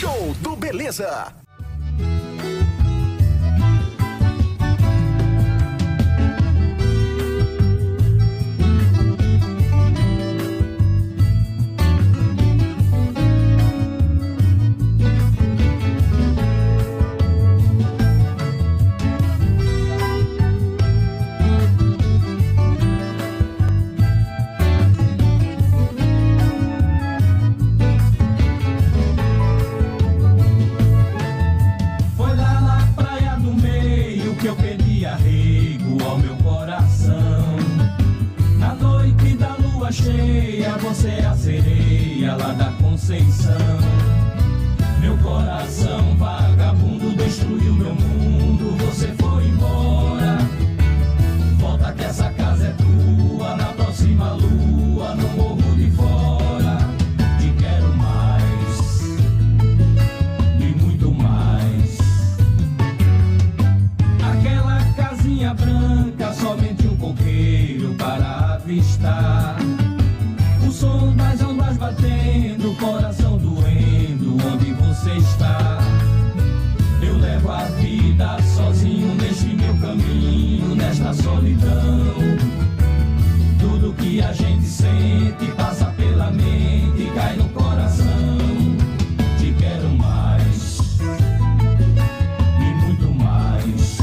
Show do Beleza. Cheia, você é a sereia lá da Conceição. Meu coração vagabundo destruiu meu mundo, você foi embora. Volta que essa casa é tua, na próxima lua, no morro de fora. Te quero mais, e muito mais. Aquela casinha branca, somente um coqueiro para avistar. O som das ondas batendo, coração doendo, onde você está? Eu levo a vida sozinho neste meu caminho, nesta solidão. Tudo que a gente sente passa pela mente, cai no coração. Te quero mais, e muito mais.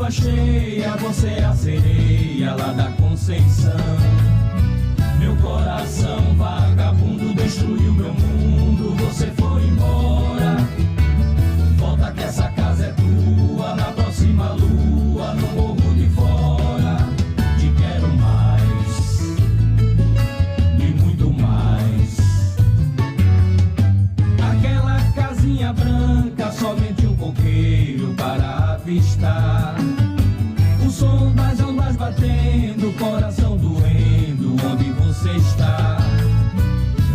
Cheia, você é a sereia lá da Conceição. Meu coração vagabundo destruiu meu mundo, você foi embora. Volta que essa casa é tua, na próxima lua, no morro de fora. Te quero mais, e muito mais. Aquela casinha branca, somente um coqueiro para avistar. O som das ondas batendo, coração doendo, onde você está?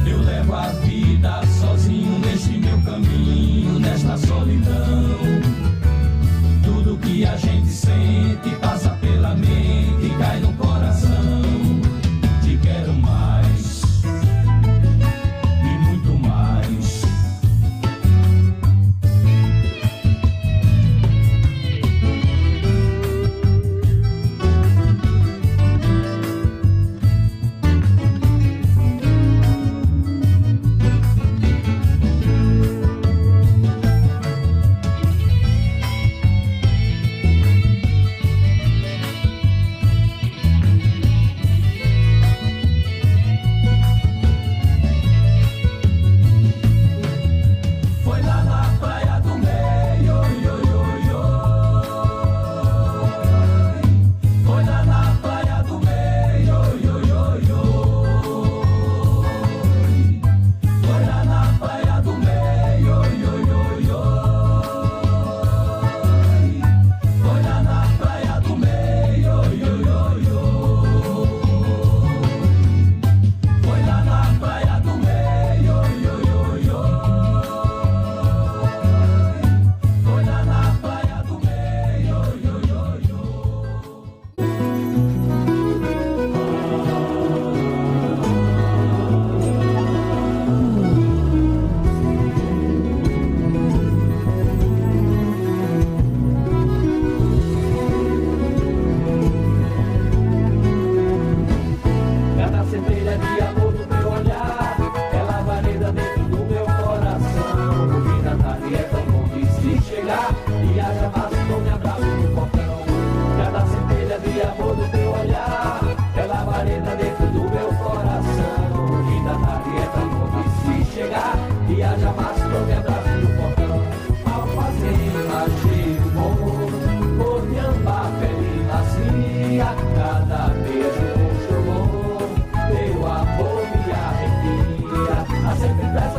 Eu levo a vida sozinho neste meu caminho, nesta solidão. Tudo que a gente sente passa pela mente, cai no coração. Te quero mais, e muito mais.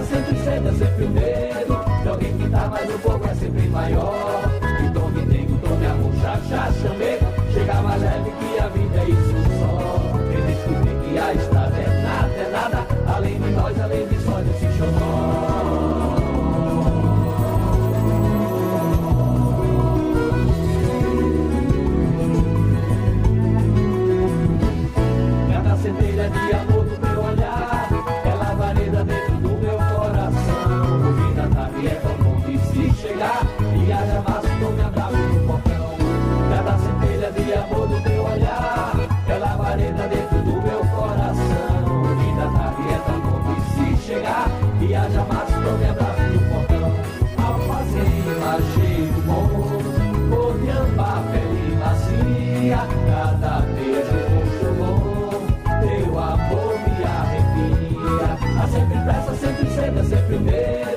Sempre viagem, amados, tome abraço no portão. Alfazema, cheiro bom, Coriamba, pele macia, cada beijo rosto bom, teu amor me arrepia. Há sempre pressa, sempre cedo, sempre medo.